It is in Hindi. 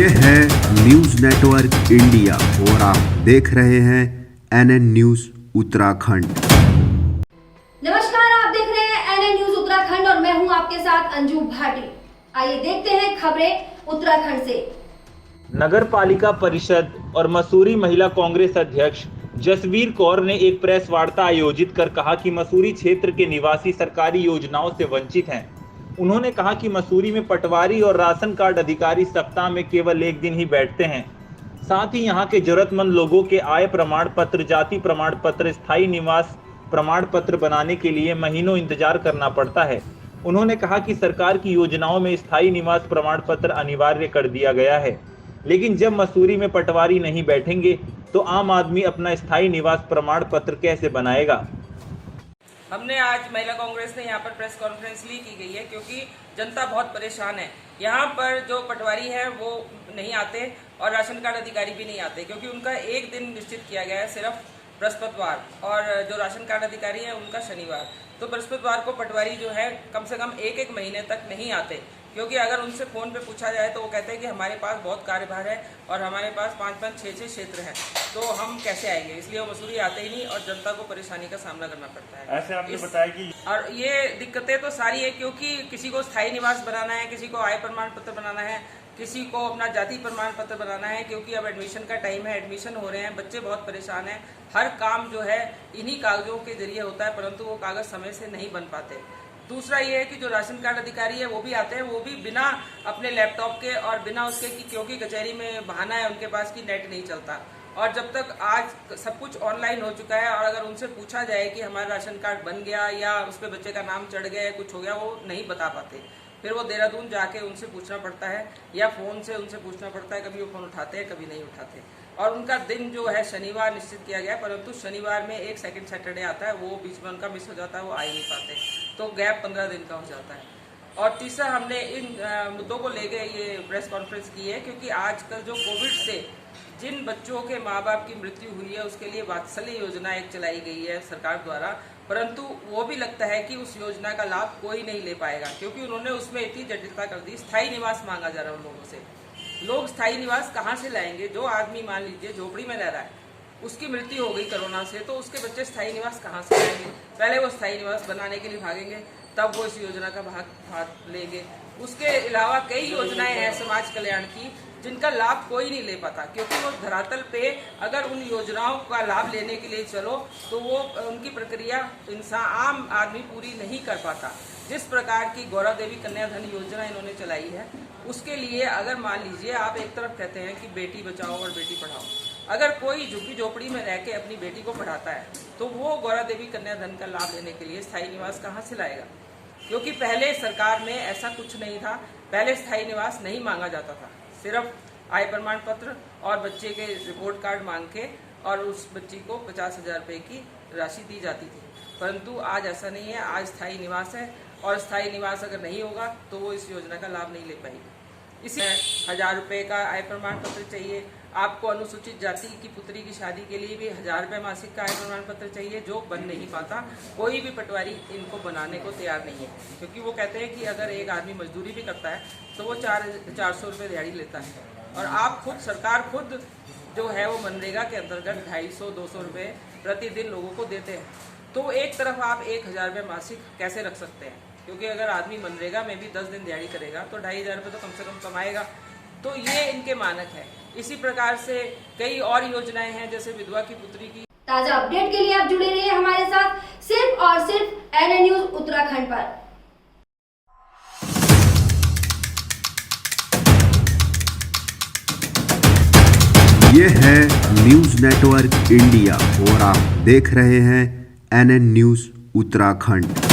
ये है न्यूज नेटवर्क इंडिया और आप देख रहे हैं NN न्यूज उत्तराखंड। नमस्कार, आप देख रहे हैं NN न्यूज उत्तराखंड और मैं हूं आपके साथ अंजू भाटी। आइए देखते हैं खबरें उत्तराखंड से। नगर पालिका परिषद और मसूरी महिला कांग्रेस अध्यक्ष जसवीर कौर ने एक प्रेस वार्ता आयोजित कर कहा कि मसूरी क्षेत्र के निवासी सरकारी योजनाओं से वंचित हैं। उन्होंने कहा कि मसूरी में पटवारी और राशन कार्ड अधिकारी सप्ताह में केवल एक दिन ही बैठते हैं। साथ ही यहां के जरूरतमंद लोगों के आय प्रमाण पत्र, जाति प्रमाण पत्र, स्थायी निवास प्रमाण पत्र बनाने के लिए महीनों इंतजार करना पड़ता है। उन्होंने कहा कि सरकार की योजनाओं में स्थायी निवास प्रमाण पत्र अनिवार्य कर दिया गया है, लेकिन जब मसूरी में पटवारी नहीं बैठेंगे तो आम आदमी अपना स्थायी निवास प्रमाण पत्र कैसे बनाएगा। हमने आज महिला कांग्रेस ने यहाँ पर प्रेस कॉन्फ्रेंस ली की गई है क्योंकि जनता बहुत परेशान है। यहाँ पर जो पटवारी है वो नहीं आते और राशन कार्ड अधिकारी भी नहीं आते क्योंकि उनका एक दिन निश्चित किया गया है, सिर्फ बृहस्पतिवार, और जो राशन कार्ड अधिकारी है उनका शनिवार। तो बृहस्पतिवार को पटवारी जो है कम से कम एक महीने तक नहीं आते क्योंकि अगर उनसे फ़ोन पे पूछा जाए तो वो कहते हैं कि हमारे पास बहुत कार्यभार है और हमारे पास 5-5, 6-6 क्षेत्र हैं, तो हम कैसे आएंगे। इसलिए वो मसूरी आते ही नहीं और जनता को परेशानी का सामना करना पड़ता है। ऐसे आपने बताया कि और ये दिक्कतें तो सारी है क्योंकि किसी को स्थायी निवास बनाना है, किसी को आय प्रमाण पत्र बनाना है, किसी को अपना जाति प्रमाण पत्र बनाना है क्योंकि अब एडमिशन का टाइम है, एडमिशन हो रहे हैं, बच्चे बहुत परेशान हैं। हर काम जो है इन्हीं कागजों के जरिए होता है परंतु वो कागज समय से नहीं बन पाते। दूसरा ये है कि जो राशन कार्ड अधिकारी है वो भी आते हैं, वो भी बिना अपने लैपटॉप के और बिना उसके कि क्योंकि कचहरी में बहाना है उनके पास कि नेट नहीं चलता। और जब तक आज सब कुछ ऑनलाइन हो चुका है और अगर उनसे पूछा जाए कि हमारा राशन कार्ड बन गया या उस पर बच्चे का नाम चढ़ गया, कुछ हो गया, वो नहीं बता पाते। फिर वो देहरादून जाके उनसे पूछना पड़ता है या फ़ोन से उनसे पूछना पड़ता है। कभी वो फ़ोन उठाते हैं, कभी नहीं उठाते। और उनका दिन जो है शनिवार निश्चित किया गया है परंतु शनिवार में एक सेकंड सैटरडे आता है, वो बीच में उनका मिस हो जाता है, वो आ ही नहीं पाते, तो गैप 15 दिन का हो जाता है। और तीसरा हमने इन मुद्दों को लेके ये प्रेस कॉन्फ्रेंस की है क्योंकि आजकल जो कोविड से जिन बच्चों के माँ बाप की मृत्यु हुई है उसके लिए वात्सल्य योजना एक चलाई गई है सरकार द्वारा, परंतु वो भी लगता है कि उस योजना का लाभ कोई नहीं ले पाएगा क्योंकि उन्होंने उसमें इतनी जटिलता कर दी। स्थायी निवास मांगा जा रहा है उन लोगों से। लोग स्थायी निवास कहाँ से लाएंगे? जो आदमी मान लीजिए झोपड़ी में रह रहा है, उसकी मृत्यु हो गई कोरोना से, तो उसके बच्चे स्थायी निवास कहाँ से लाएंगे? पहले वो स्थायी निवास बनाने के लिए भागेंगे, तब वो इस योजना का भाग लेंगे। उसके अलावा कई योजनाएं हैं समाज कल्याण की जिनका लाभ कोई नहीं ले पाता क्योंकि वो धरातल पे अगर उन योजनाओं का लाभ लेने के लिए चलो तो वो उनकी प्रक्रिया इंसान आम आदमी पूरी नहीं कर पाता। जिस प्रकार की गौरा देवी कन्या धन योजना इन्होंने चलाई है उसके लिए अगर मान लीजिए आप एक तरफ कहते हैं कि बेटी बचाओ और बेटी पढ़ाओ, अगर कोई झुग्गी झोपड़ी में रह के अपनी बेटी को पढ़ाता है तो वो गौरा देवी कन्या धन का लाभ लेने के लिए स्थायी निवास कहाँ से लाएगा? क्योंकि पहले सरकार में ऐसा कुछ नहीं था, पहले स्थायी निवास नहीं मांगा जाता था, सिर्फ आय प्रमाण पत्र और बच्चे के रिपोर्ट कार्ड मांग के और उस बच्ची को 50,000 रुपये की राशि दी जाती थी। परंतु आज ऐसा नहीं है, आज स्थायी निवास है और स्थायी निवास अगर नहीं होगा तो वो इस योजना का लाभ नहीं ले पाएगी। इसी 1,000 रुपये का आय प्रमाण पत्र चाहिए। आपको अनुसूचित जाति की पुत्री की शादी के लिए भी 1,000 रुपये मासिक का आय प्रमाण पत्र चाहिए, जो बन नहीं पाता। कोई भी पटवारी इनको बनाने को तैयार नहीं है क्योंकि वो कहते हैं कि अगर एक आदमी मजदूरी भी करता है तो वो 400 रुपये दिहाड़ी लेता है और आप खुद सरकार खुद जो है वो मनरेगा के अंतर्गत 250-200 रुपये प्रतिदिन लोगों को देते हैं। तो एक तरफ आप 1,000 रुपये मासिक कैसे रख सकते हैं? क्योंकि अगर आदमी मनरेगा में भी 10 दिन दिहाड़ी करेगा तो 2,500 रुपये तो कम से कम कमाएगा। तो ये इनके मानक है। इसी प्रकार से कई और योजनाएं हैं जैसे विधवा की पुत्री की। ताजा अपडेट के लिए आप जुड़े रहिए हमारे साथ सिर्फ और सिर्फ NN न्यूज उत्तराखंड पर। ये है न्यूज नेटवर्क इंडिया और आप देख रहे हैं NN न्यूज उत्तराखंड।